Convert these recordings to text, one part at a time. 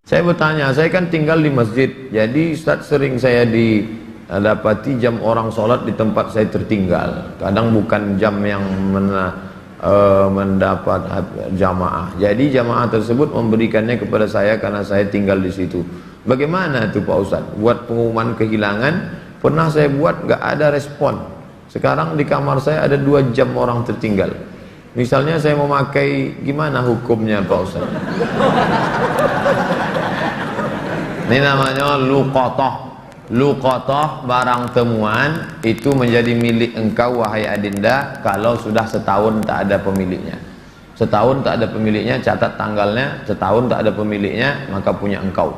Saya bertanya, saya kan tinggal di masjid, jadi Ustaz sering saya dapati jam orang sholat di tempat saya tertinggal. Kadang bukan jam yang mendapat jamaah. Jadi jamaah tersebut memberikannya kepada saya karena saya tinggal di situ. Bagaimana itu Pak Ustaz? Buat pengumuman kehilangan, pernah saya buat nggak ada respon. Sekarang di kamar saya ada 2 jam orang tertinggal. Misalnya saya mau pakai, gimana hukumnya Pak Ustaz? Ini namanya luqatah. Luqatah, barang temuan itu menjadi milik engkau wahai adinda kalau sudah setahun tak ada pemiliknya. Setahun tak ada pemiliknya, catat tanggalnya. Setahun tak ada pemiliknya, maka punya engkau.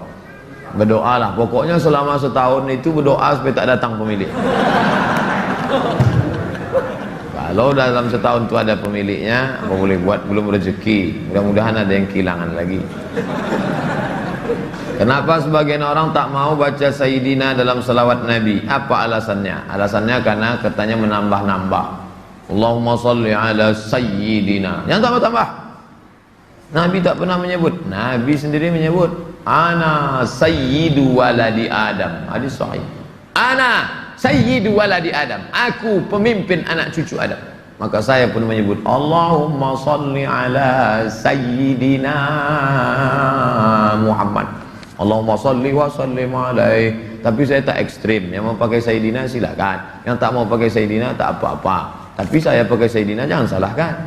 Berdoalah, pokoknya selama setahun itu berdoa supaya tak datang pemilik. Kalau dalam setahun itu ada pemiliknya, apa boleh buat, belum rezeki. Mudah-mudahan ada yang kehilangan lagi. Kenapa sebagian orang tak mau baca Sayyidina dalam salawat Nabi? Apa alasannya? Alasannya karena katanya menambah-nambah. Allahumma salli ala Sayyidina. Yang tambah-tambah. Nabi tak pernah menyebut. Nabi sendiri menyebut. Ana Sayyidu waladi Adam. Hadis sahih. Ana Sayyidu waladi Adam. Aku pemimpin anak cucu Adam. Maka saya pun menyebut Allahumma salli ala Sayyidina Muhammad. Allahumma salli wa sallim alaih. Tapi saya tak ekstrim. Yang mau pakai Sayyidina silakan. Yang tak mau pakai Sayyidina tak apa-apa. Tapi saya pakai Sayyidina jangan salahkan.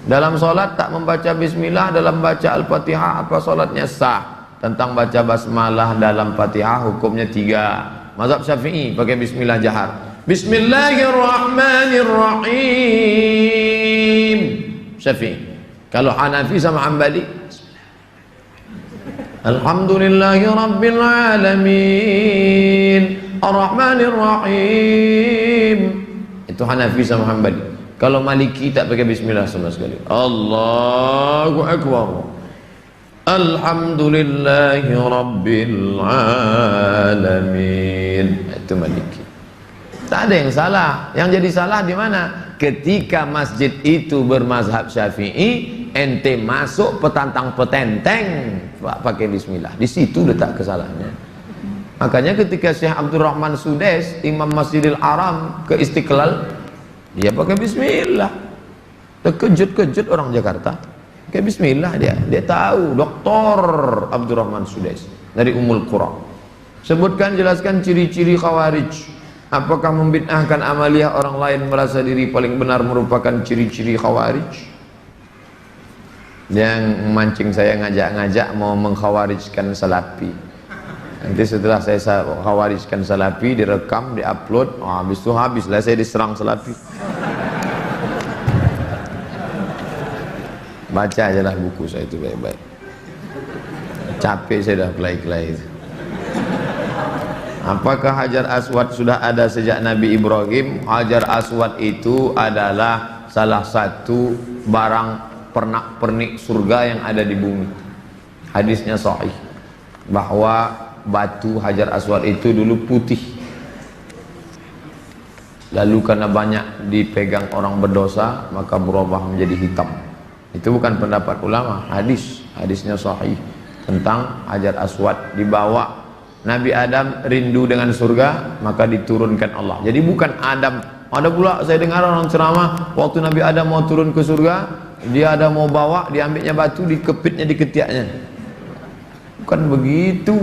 Dalam solat tak membaca bismillah dalam baca al-fatihah, apa solatnya sah? Tentang baca basmalah dalam fatihah hukumnya 3. Mazhab Syafi'i pakai bismillah jahar. Bismillahirrahmanirrahim. Syafi'i. Kalau Hanafi sama Hambali, Alhamdulillahi Rabbil Alamin Ar-Rahmanir-Rahim. Itu Hanafi sama Hambali. Kalau Maliki tak pakai bismillah sama sekali. Allahu Akbar. Alhamdulillahi Rabbil Alamin. Itu Maliki. Tak ada yang salah. Yang jadi salah di mana? Ketika masjid itu bermazhab Syafi'i, ente masuk petantang petenteng pakai bismillah. Di situ letak kesalahannya. Makanya ketika Syekh Abdul Rahman Sudes, Imam Masjidil Haram ke Istiqlal, dia pakai bismillah. Terkejut-kejut orang Jakarta. Pakai bismillah dia. Dia tahu Dr. Abdul Rahman Sudes dari Ummul Qura. Sebutkan, jelaskan ciri-ciri Khawarij. Apakah membid'ahkan amaliyah orang lain merasa diri paling benar merupakan ciri-ciri Khawarij? Yang memancing saya ngajak-ngajak mau mengkhawarijkan Salafi. Nanti setelah saya khawarijkan Salafi, direkam, diupload, habis itu habislah saya diserang Salafi. Baca aja lah buku saya itu baik-baik. Capek saya dah kelai-kelai itu. Apakah Hajar Aswad sudah ada sejak Nabi Ibrahim? Hajar Aswad itu adalah salah satu barang pernak-pernik surga yang ada di bumi. Hadisnya sahih bahwa batu Hajar Aswad itu dulu putih, lalu karena banyak dipegang orang berdosa maka berubah menjadi hitam. Itu bukan pendapat ulama, hadisnya sahih tentang Hajar Aswad. Dibawa Nabi Adam rindu dengan surga, maka diturunkan Allah. Jadi bukan Adam. Ada pula saya dengar orang ceramah, waktu Nabi Adam mau turun ke surga, dia ada mau bawa, diambilnya batu, dikepitnya di ketiaknya. Bukan begitu.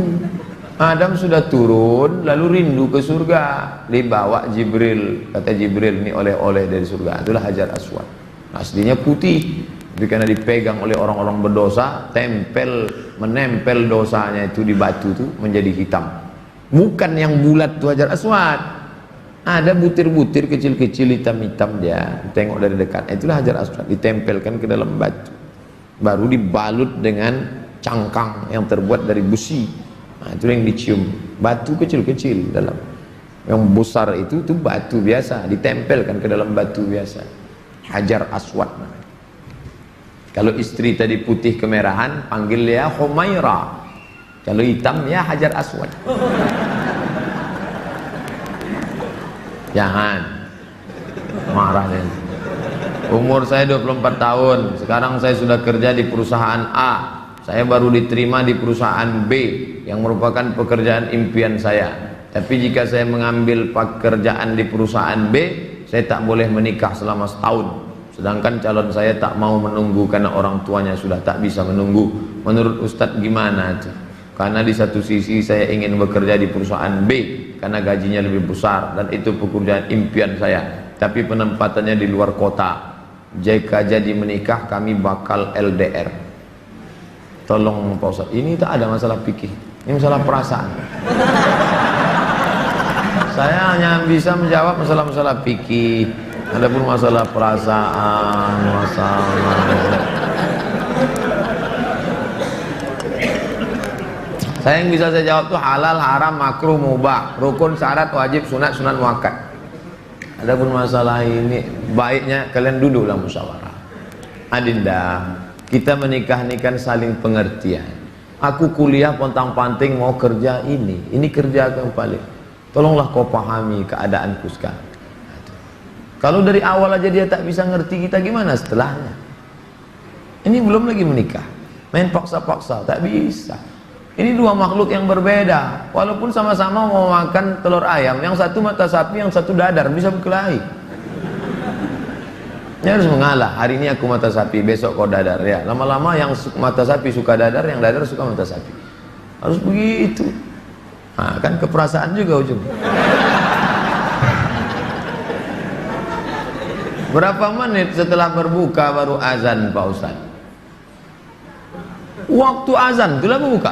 Adam sudah turun, lalu rindu ke surga, dibawa Jibril. Kata Jibril, ini oleh-oleh dari surga. Itulah Hajar Aswad. Aslinya putih, tapi karena dipegang oleh orang-orang berdosa, menempel dosanya itu di batu itu menjadi hitam. Bukan yang bulat itu Hajar Aswad. Ada butir-butir kecil-kecil hitam-hitam dia. Tengok dari dekat. Itulah Hajar Aswad, ditempelkan ke dalam batu. Baru dibalut dengan cangkang yang terbuat dari besi. Nah, itu yang dicium. Batu kecil-kecil dalam. Yang besar itu batu biasa, ditempelkan ke dalam batu biasa. Hajar Aswad. Kalau istri tadi putih kemerahan, panggil dia Humaira. Kalau hitam ya Hajar Aswad. Jangan marah dia. Umur saya 24 tahun. Sekarang saya sudah kerja di perusahaan A. saya baru diterima di perusahaan B yang merupakan pekerjaan impian saya. Tapi jika saya mengambil pekerjaan di perusahaan B, saya tak boleh menikah selama setahun. Sedangkan calon saya tak mau menunggu karena orang tuanya sudah tak bisa menunggu. Menurut Ustadz gimana itu? Karena di satu sisi saya ingin bekerja di perusahaan B karena gajinya lebih besar dan itu pekerjaan impian saya. Tapi penempatannya di luar kota. Jika jadi menikah kami bakal LDR. Tolong Pak Ustaz, ini tak ada masalah fikih, ini masalah perasaan. Saya hanya bisa menjawab masalah-masalah fikih. Adapun masalah perasaan, saya yang bisa saya jawab tuh halal, haram, makruh, mubah, rukun, syarat, wajib, sunat, sunan, muakkad. Adapun masalah ini baiknya kalian duduklah musyawarah. Adinda, kita menikah ini kan saling pengertian. Aku kuliah pontang-panting mau kerja ini kerja kembali. Tolonglah kau pahami keadaanku sekarang. Kalau dari awal aja dia tak bisa ngerti kita, gimana setelahnya? Ini belum lagi menikah, main paksa-paksa, tak bisa. Ini dua makhluk yang berbeda. Walaupun sama-sama mau makan telur ayam, yang satu mata sapi, yang satu dadar, bisa berkelahi. Dia harus mengalah. Hari ini aku mata sapi, besok kau dadar. Ya, lama-lama yang mata sapi suka dadar, yang dadar suka mata sapi. Harus begitu. Nah, kan keperasaan juga ujung. Berapa menit setelah berbuka baru azan Pak Ustaz? Waktu azan itulah berbuka.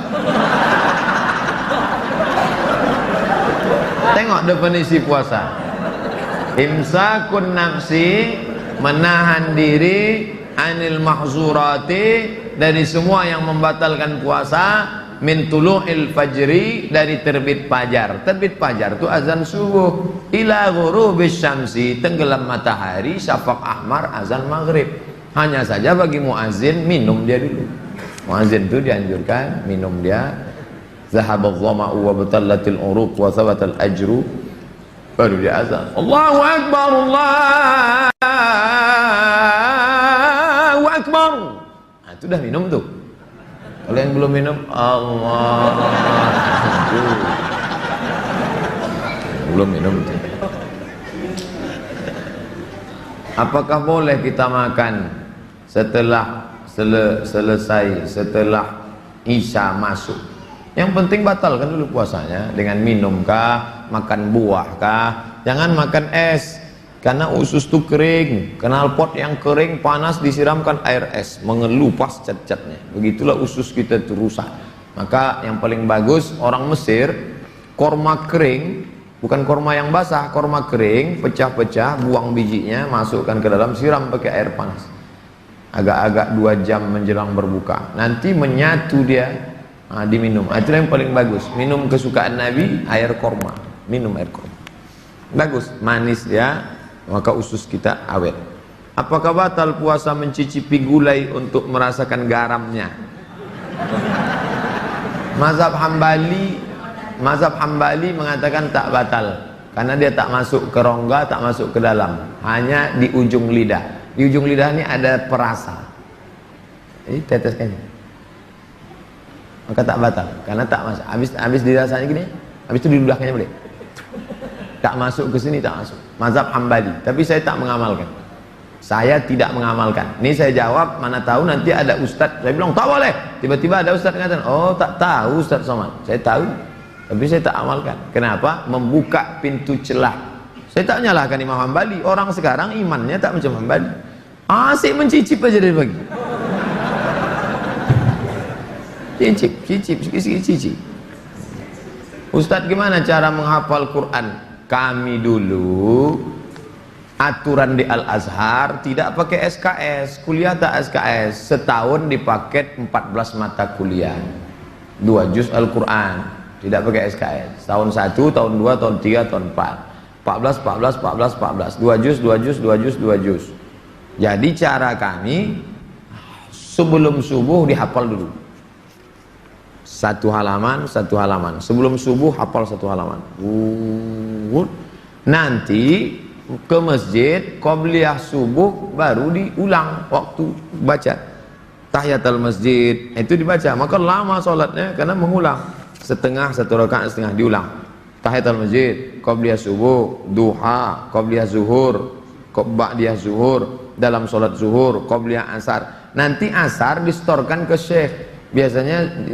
Tengok definisi puasa. Imsakun nafsi, menahan diri, anil mahzurati, dari semua yang membatalkan puasa, min tulu'il fajri, dari terbit fajar. Terbit fajar itu azan subuh, ila ghurubis syamsi, tenggelam matahari, syafaq ahmar, azan maghrib. Hanya saja bagi muazin minum dia dulu. Muazin itu dianjurkan minum dia. Zahabadh dhama'u wa batallatil uruq wa thabatal ajru, baru dia azan. Allahu akbar, Allahu akbar. Nah, itu dah minum tuh. Kalau yang belum minum, Allah, belum minum tuh. Apakah boleh kita makan setelah selesai, setelah Isya masuk? Yang penting batalkan dulu puasanya dengan minum kah, makan buah kah. Jangan makan es, karena usus itu kering. Knalpot yang kering panas disiramkan air es, mengelupas cat-catnya. Begitulah usus kita itu rusak. Maka yang paling bagus orang Mesir, korma kering, bukan korma yang basah, korma kering, pecah-pecah, buang bijinya, masukkan ke dalam, siram pakai air panas. Agak-agak 2 jam menjelang berbuka, nanti menyatu dia. Nah, diminum. Itu yang paling bagus. Minum kesukaan Nabi, air korma. Minum air korma. Bagus, manis ya, maka usus kita awet. Apakah batal puasa mencicipi gulai untuk merasakan garamnya? Mazhab Hambali mengatakan tak batal, karena dia tak masuk ke rongga, tak masuk ke dalam, hanya di ujung lidah. Di ujung lidah ini ada perasa. Jadi teteskan, maka tak batal, karena tak masuk. Habis dirasanya gini, habis itu di ludahnya boleh. Tak masuk ke sini, tak masuk. Mazhab Hambali. Tapi saya tak mengamalkan. Saya tidak mengamalkan. Ini saya jawab, mana tahu nanti ada ustadz. Saya bilang tak boleh. Tiba-tiba ada ustadz mengatakan, oh tak tahu Ustadz Somad. Saya tahu, tapi saya tak amalkan. Kenapa? Membuka pintu celah. Saya tak nyalahkan Imam Hambali. Orang sekarang imannya tak macam Hambali. Asik mencicip aja dari pagi. Cicip. Ustadz, gimana cara menghafal Quran? Kami dulu aturan di Al-Azhar tidak pakai SKS, kuliah tak SKS, setahun dipaket 14 mata kuliah, 2 juz Al-Quran, tidak pakai SKS, tahun 1, tahun 2, tahun 3, tahun 4, 14, 2 juz. Jadi cara kami sebelum subuh dihafal dulu. Satu halaman, sebelum subuh hafal 1 halaman. Nanti ke masjid, qobliyah subuh baru diulang waktu baca. tahiyatul masjid itu dibaca, maka lama sholatnya karena mengulang setengah, satu rakaat setengah diulang. Tahiyatul masjid, qabliyah subuh, duha, qabliyah zuhur, ba'diyah zuhur, dalam sholat zuhur, qabliyah asar. Nanti asar distorkan ke syekh, biasanya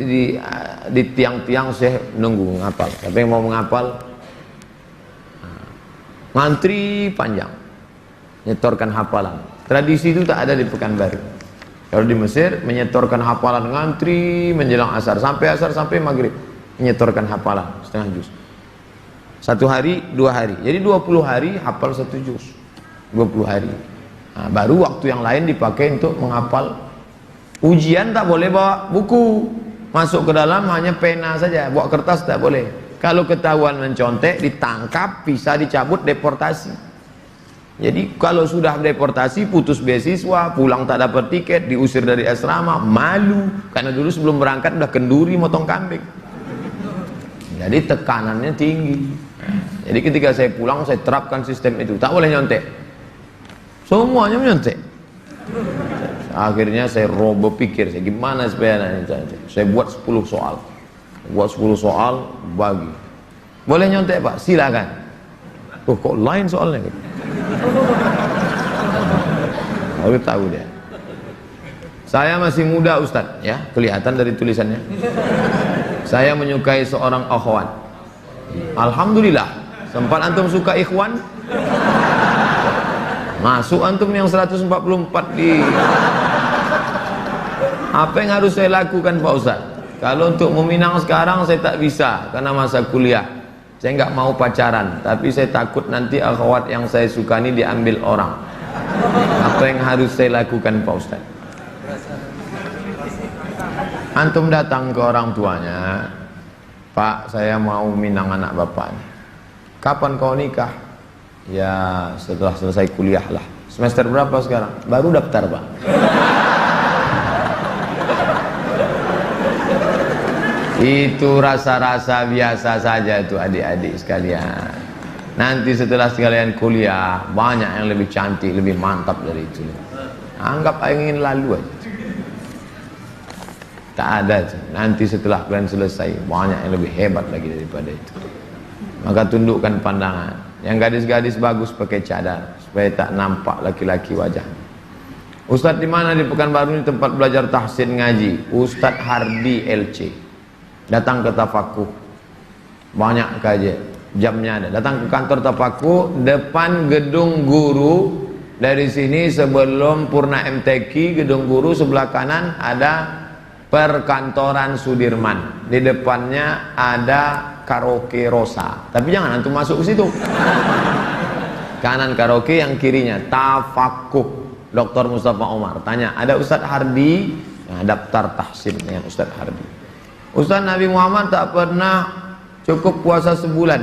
di tiang-tiang syekh nunggu ngapal. Siapa yang mau menghafal ngantri panjang nyetorkan hafalan. Tradisi itu tak ada di Pekanbaru. Kalau di Mesir menyetorkan hafalan ngantri menjelang asar sampai maghrib menyetorkan hafalan setengah juz. 1 hari 2 hari, jadi 20 hari hafal 1 juz, 20 hari. Nah, baru waktu yang lain dipakai untuk menghafal. Ujian tak boleh bawa buku, masuk ke dalam hanya pena saja, bawa kertas tak boleh. Kalau ketahuan mencontek ditangkap, bisa dicabut, deportasi. Jadi kalau sudah deportasi, putus beasiswa, pulang tak dapat tiket, diusir dari asrama, malu. Karena dulu sebelum berangkat udah kenduri motong kambing. Jadi tekanannya tinggi. Jadi ketika saya pulang, saya terapkan sistem itu, tak boleh nyontek. Semuanya menyontek. Akhirnya saya berpikir, saya gimana supaya saya buat 10 soal. Buat 10 soal, bagi. Boleh nyontek Pak? Silakan. Oh kok lain soalnya? Baru tahu dia. Saya masih muda Ustadz, ya kelihatan dari tulisannya. Saya menyukai seorang akhwat. Alhamdulillah. Sempat antum suka ikhwan? Masuk antum yang 144 di. Apa yang harus saya lakukan Pak Ustadz? Kalau untuk meminang sekarang saya tak bisa karena masa kuliah. Saya nggak mau pacaran, tapi saya takut nanti akhwat yang saya suka ini diambil orang. Apa yang harus saya lakukan Pak Ustaz? Antum datang ke orang tuanya, Pak, saya mau minang anak bapak. Kapan kau nikah? Ya setelah selesai kuliah lah. Semester berapa sekarang? Baru daftar Pak. Itu rasa-rasa biasa saja itu adik-adik sekalian. Nanti setelah sekalian kuliah banyak yang lebih cantik, lebih mantap dari itu. Anggap ingin lalu aja. Tak ada. Nanti setelah kalian selesai banyak yang lebih hebat lagi daripada itu. Maka tundukkan pandangan. Yang gadis-gadis bagus pakai cadar supaya tak nampak laki-laki wajah. Ustadz di mana di Pekanbaru ini tempat belajar tahsin ngaji? Ustadz Hardi LC. Datang ke Tafakuh, banyak kajian, jamnya ada. Datang ke kantor Tafakuh, depan gedung guru. Dari sini sebelum Purna MTQ, gedung guru sebelah kanan ada perkantoran Sudirman. Di depannya ada karaoke Rosa. Tapi jangan antum masuk ke situ. Kanan karaoke, yang kirinya Tafakuh. Dr. Mustafa Omar. Tanya, ada Ustadz Hardi? Nah, daftar tahsin dengan Ustadz Hardi. Ustaz, Nabi Muhammad tak pernah cukup puasa sebulan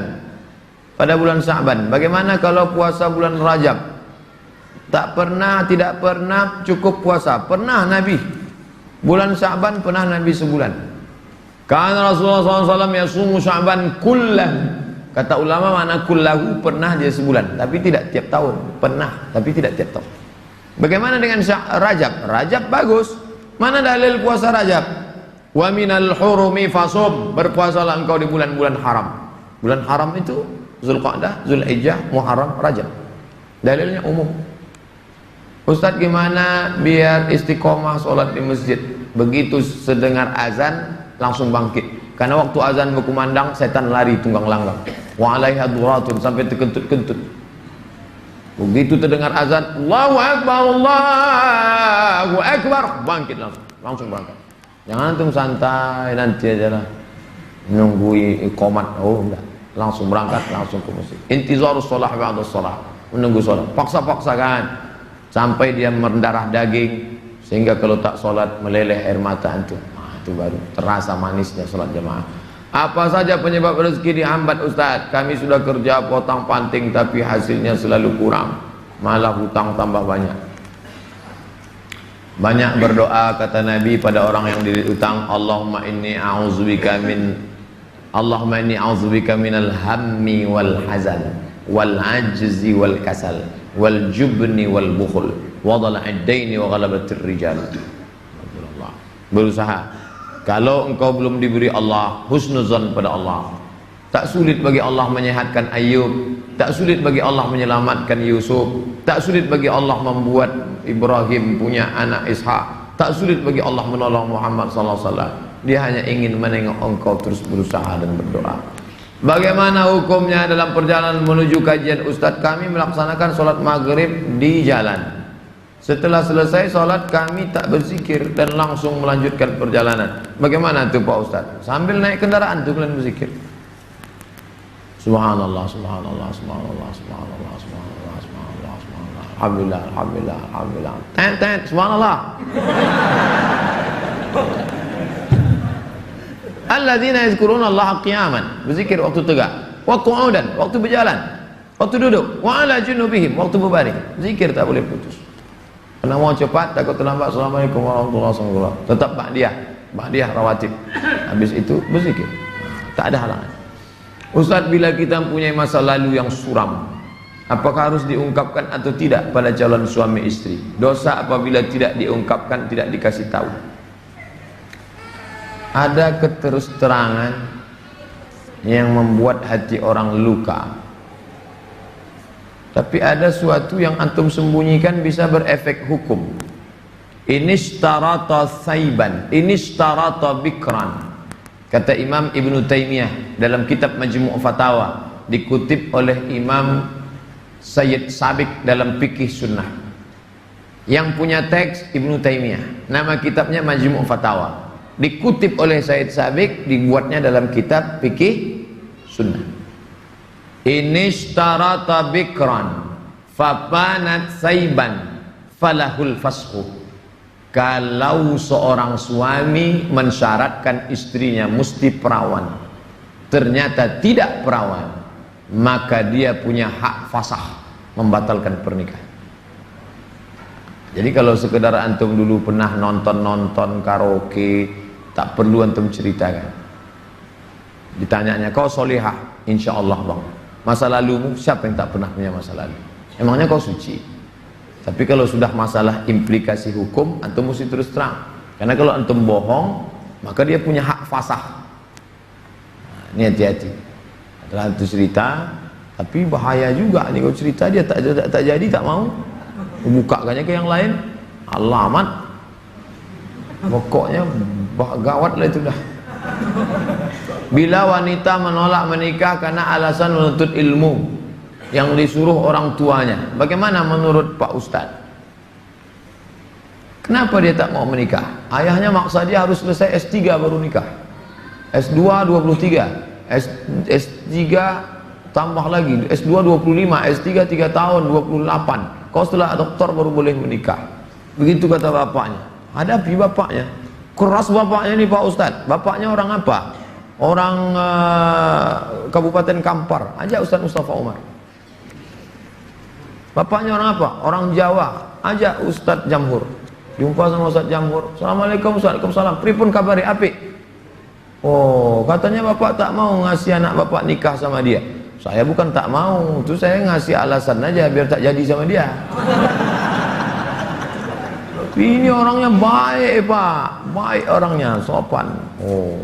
pada bulan Sya'ban. Bagaimana kalau puasa bulan Rajab? Tak pernah, tidak pernah cukup puasa. Pernah Nabi. Bulan Sya'ban pernah Nabi sebulan. Karena Rasulullah SAW yasumu Sya'ban kullah. Kata ulama mana kullahu, pernah dia sebulan. Tapi tidak tiap tahun. Pernah, tapi tidak tiap tahun. Bagaimana dengan Rajab? Rajab bagus. Mana dalil puasa Rajab? Wa minal hurumi fasum, berpuasalah engkau di bulan-bulan haram. Bulan haram itu Zulqa'dah, Zulhijjah, Muharram, Rajab. Dalilnya umum. Ustadz, gimana biar istiqomah sholat di masjid? Begitu sedengar azan langsung bangkit. Karena waktu azan berkumandang setan lari tunggang langgang. Wa alaiha duratun, sampai terkentut-kentut. Begitu terdengar azan, Allahu Akbar, Allahu Akbar, bangkit langsung berangkat. Jangan antum santai nanti aja lah menunggu iqamat. Oh enggak, langsung berangkat, langsung ke masjid. Intizarus shalah ba'da shalah, menunggu sholat. Paksa-paksakan sampai dia mendarah daging sehingga kalau tak sholat meleleh air mata antum. Itu baru terasa manisnya sholat jamaah. Apa saja penyebab rezeki dihambat Ustaz? Kami sudah kerja potong panting tapi hasilnya selalu kurang, malah hutang tambah banyak. Banyak berdoa kata Nabi pada orang yang dililit utang, Allahumma inni a'udzubika minal hammi wal hazan wal ajzi wal kasal wal jubni wal bukhul wa dhala'id daini wa ghalabatir rijal. berusaha. Kalau engkau belum diberi Allah, husnuzan pada Allah. Tak sulit bagi Allah menyehatkan Ayub, tak sulit bagi Allah menyelamatkan Yusuf, tak sulit bagi Allah membuat Ibrahim punya anak Ishak, tak sulit bagi Allah menolong Muhammad sallallahu alaihi wasallam. Dia hanya ingin menengok engkau terus berusaha dan berdoa. Bagaimana hukumnya dalam perjalanan menuju kajian Ustadz? Kami melaksanakan sholat maghrib di jalan. Setelah selesai sholat kami tak berzikir dan langsung melanjutkan perjalanan. Bagaimana itu Pak Ustadz? Sambil naik kendaraan itu kalian berzikir. Subhanallah, subhanallah, subhanallah, subhanallah, subhanallah, subhanallah, subhanallah. Alhamdulillah, alhamdulillah, alhamdulillah. Tet, subhanallah. Alladzina yazkuruna Allah qiyaman, berzikir waktu tegak, wa qu'udan, waktu berjalan, waktu duduk, wa ala junubihim, waktu berbaring. Zikir tak boleh putus. Karena mau cepat takut terlambat. Assalamualaikum warahmatullahi wabarakatuh. Tetap ba'diyah rawatib. Habis itu berzikir. Tak ada halangan. Ustaz, bila kita mempunyai masa lalu yang suram, apakah harus diungkapkan atau tidak pada calon suami istri? Dosa apabila tidak diungkapkan, tidak dikasih tahu. Ada keterus-terangan yang membuat hati orang luka. Tapi ada suatu yang antum sembunyikan bisa berefek hukum. Inishtarata saiban, inishtarata bikran. Kata Imam Ibn Taymiyah dalam kitab Majmu' Fatawa, dikutip oleh Imam Sayyid Sabiq dalam Fikih Sunnah. Yang punya teks Ibn Taymiyah, nama kitabnya Majmu' Fatawa. Dikutip oleh Sayyid Sabiq, dibuatnya dalam kitab Fikih Sunnah. Inishtarata bikran fapanat saiban falahul fashu. Kalau seorang suami mensyaratkan istrinya mesti perawan, ternyata tidak perawan, maka dia punya hak fasah membatalkan pernikahan. Jadi kalau sekedar antum dulu pernah nonton karaoke, tak perlu antum ceritakan. Ditanyanya, kau solihah? Insya Allah bang. Masa lalumu, siapa yang tak pernah punya masa lalu? Emangnya kau suci? Tapi kalau sudah masalah implikasi hukum, antum mesti terus terang. Karena kalau antum bohong, maka dia punya hak fasah. Nah, ini hati-hati. Adalah itu cerita, tapi bahaya juga nih kalau cerita dia tak jadi, tak mau. Bukakannya ke yang lain, alamat. Pokoknya gawat lah itu dah. Bila wanita menolak menikah karena alasan menuntut ilmu yang disuruh orang tuanya, bagaimana menurut Pak Ustadz? Kenapa dia tak mau menikah? Ayahnya maksa dia harus selesai S3 baru nikah, S2 23, S3 tambah lagi, S2 25, S3 3 tahun 28. Kau setelah doktor baru boleh menikah. Begitu kata bapaknya. Hadapi bapaknya. Keras bapaknya nih Pak Ustadz. Bapaknya orang apa? Orang Kabupaten Kampar. Ajak Ustadz Mustafa Umar. Bapaknya orang apa? Orang Jawa. Ajak Ustadz Jamhur. Jumpa sama Ustadz Jamhur. Assalamualaikum, Waalaikumsalam. Pripun kabari apik? Oh, katanya bapak tak mau ngasih anak bapak nikah sama dia. Saya bukan tak mau, itu saya ngasih alasan aja biar tak jadi sama dia. Ini orangnya baik Pak, baik orangnya, sopan. Oh,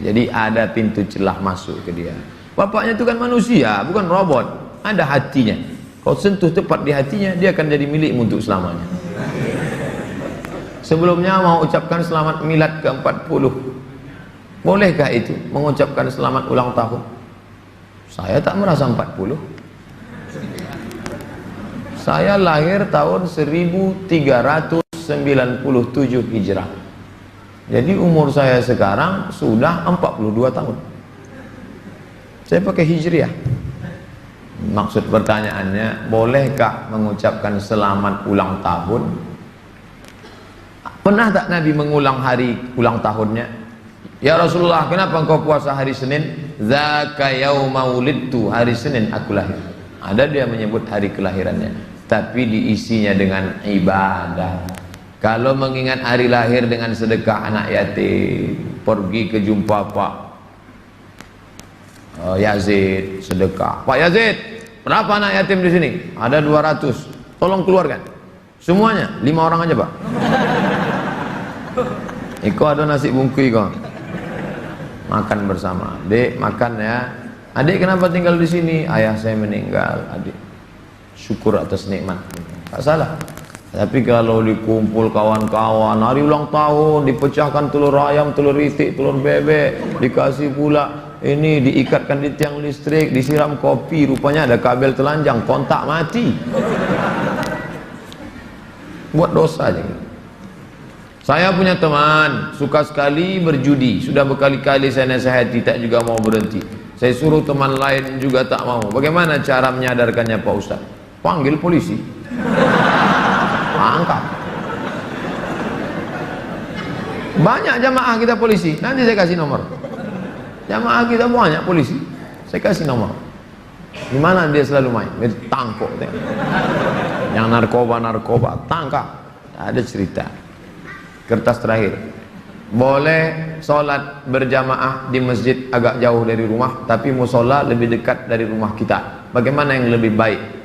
jadi ada pintu celah masuk ke dia. Bapaknya itu kan manusia, bukan robot. Ada hatinya. Kau sentuh tepat di hatinya, dia akan jadi milikmu untuk selamanya. Sebelumnya mau ucapkan selamat milad ke-40. Bolehkah itu mengucapkan selamat ulang tahun? Saya tak merasa 40. Saya lahir tahun 1397 Hijrah. Jadi umur saya sekarang sudah 42 tahun. Saya pakai Hijriah. Maksud pertanyaannya, bolehkah mengucapkan selamat ulang tahun? Pernah tak Nabi mengulang hari ulang tahunnya? Ya Rasulullah, kenapa engkau puasa hari Senin? Zaka yauma wulidtu, hari Senin aku lahir. Ada dia menyebut hari kelahirannya, tapi diisinya dengan ibadah. Kalau mengingat hari lahir dengan sedekah anak yatim, pergi ke jumpa Pak Yazid, sedekah. Pak Yazid, berapa anak yatim di sini? Ada 200. Tolong keluarkan. Semuanya, 5 orang aja Pak. Iko ada nasi bungkus kok. Makan bersama. Dek, makan ya. Adik kenapa tinggal di sini? Ayah saya meninggal, adik. Syukur atas nikmat. Tak salah. Tapi kalau dikumpul kawan-kawan, hari ulang tahun, dipecahkan telur ayam, telur itik, telur bebek, dikasih pula ini, diikatkan di tiang listrik, disiram kopi, rupanya ada kabel telanjang, kontak mati. Buat dosa aja. Saya punya teman suka sekali berjudi, sudah berkali-kali saya nasihati, tak juga mau berhenti. Saya suruh teman lain juga tak mau. Bagaimana cara menyadarkannya Pak Ustaz? Panggil polisi, angkat. Banyak jamaah kita polisi, nanti saya kasih nomor. Jamaah kita banyak polisi, saya kasih nomor. Di mana dia selalu main? Dia tangkap. Yang narkoba tangkap. Ada cerita. Kertas terakhir. Boleh sholat berjamaah di masjid agak jauh dari rumah, tapi musola lebih dekat dari rumah kita. Bagaimana yang lebih baik?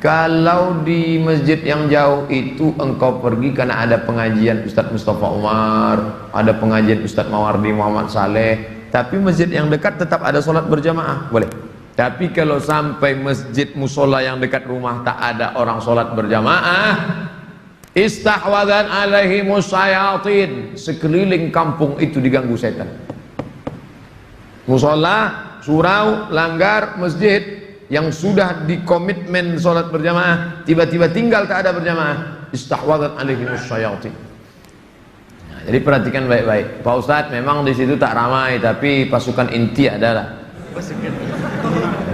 Kalau di masjid yang jauh itu engkau pergi karena ada pengajian Ustadz Mustafa Umar, ada pengajian Ustadz Mawardi Muhammad Saleh, tapi masjid yang dekat tetap ada sholat berjamaah, boleh. Tapi kalau sampai masjid musola yang dekat rumah tak ada orang sholat berjamaah, istahwadan alaihimus syayatin, sekeliling kampung itu diganggu setan. Musola, surau, langgar, masjid yang sudah dikomitmen sholat berjamaah, tiba-tiba tinggal tak ada berjamaah, istahwadan alaihimus syayatin. Nah, jadi perhatikan baik-baik. Pak Ustadz, memang di situ tak ramai, tapi pasukan inti adalah.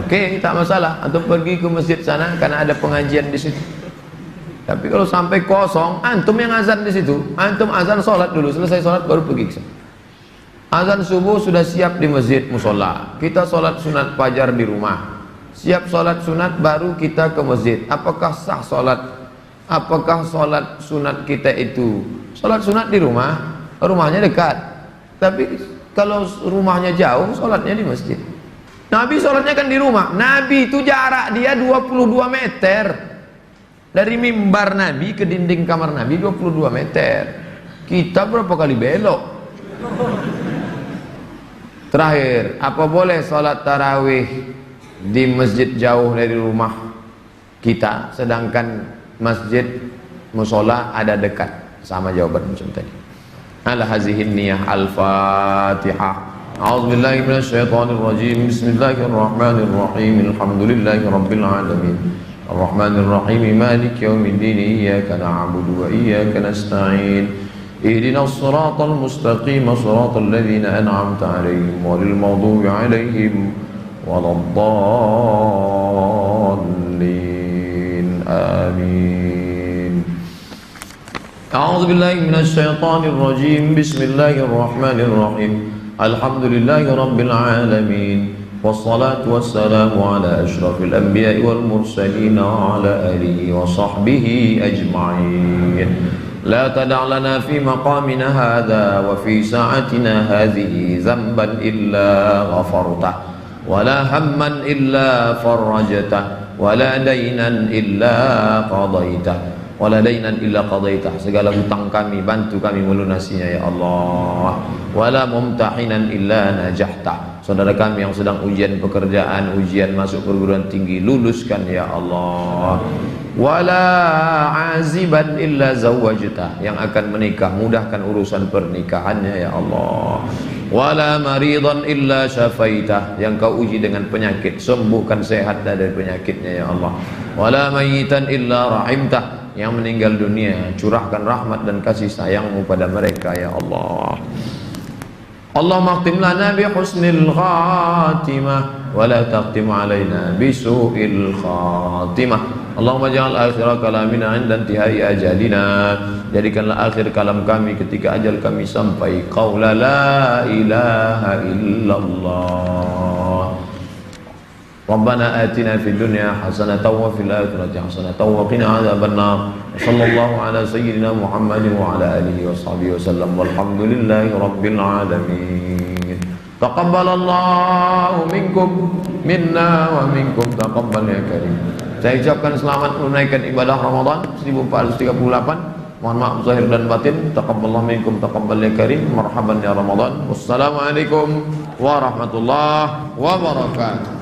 Oke, tak masalah. Antum pergi ke masjid sana karena ada pengajian di situ. Tapi kalau sampai kosong, antum yang azan di situ, antum azan sholat dulu, selesai sholat baru pergi ke sana. Azan subuh sudah siap di masjid musola. Kita sholat sunat fajar di rumah. Siap sholat sunat baru kita ke masjid. Apakah sah sholat? Apakah sholat sunat kita itu? Sholat sunat di rumah, rumahnya dekat. Tapi kalau rumahnya jauh, sholatnya di masjid. Nabi sholatnya kan di rumah. Nabi itu jarak dia 22 meter. Dari mimbar Nabi ke dinding kamar Nabi 22 meter. Kita berapa kali belok? Terakhir, apa boleh sholat tarawih di masjid jauh dari rumah kita, sedangkan masjid musola ada dekat? Sama jawaban macam tadi. Ala hazihin niyah. Al-Fatihah. A'udzubillahi minasyaitonirrajim. Bismillahirrahmanirrahim. Alhamdulillahi rabbil alamin. Ar-Rahmanirrahim. Maliki yaumiddin. Iyyaka na'budu wa iyyaka nasta'in. Ihdinas siratal mustaqim. Siratal ladzina an'amta 'alaihim ghairil maghdubi 'alaihim waladdallin. Amin. A'udzu billahi minasyaitonir rajim. Bismillahirrahmanirrahim. Alhamdulillahi rabbil alamin. Wassalatu wassalamu ala asyrafil anbiya'i wal mursalin wa ala alihi wa sahbihi ajma'in. La tada' lana fi maqamina hadha wa fi sa'atina hadhihi dhanban illa ghafartah, wa la hamman illa farajtah, wa la daynan illa qadaitah, wa la daynan illa qadaitah. Segala hutang kami bantu kami melunasinya ya Allah. Wa la mumtahinan illa najahta. Saudara kami yang sedang ujian pekerjaan, ujian masuk perguruan tinggi, luluskan ya Allah. Wala aziban illa zawwajta, yang akan menikah mudahkan urusan pernikahannya ya Allah. Wala maridan illa syafaitah, yang kau uji dengan penyakit sembuhkan, sehat dari penyakitnya ya Allah. Wala mayitan illa rahimtah, yang meninggal dunia curahkan rahmat dan kasih sayangmu pada mereka ya Allah. Allahumma khtim lana bi husnil khatimah wa la taqtim alaina bi su'il khatimah. Allahumma ja'al akhir kalamina 'inda intihai ajalina, jadikanlah akhir kalam kami ketika ajal kami sampai, qaula la ilaha illallah. Rabbana atina fid dunya hasanatan wa fil akhirati hasanatan wa qina adzabannar. Sallallahu ala sayyidina Muhammadin wa ala alihi wa sahbihi wasallam. Walhamdulillahi rabbil alamin. Taqabbalallahu minkum minna wa minkum taqabbal ya karim. Saya ucapkan selamat menunaikan ibadah Ramadan 1438 Mohon maaf zahir dan batin. Taqabbalallahu minkum taqabbal ya karim. Marhaban ya Ramadan. Wassalamualaikum warahmatullahi wabarakatuh.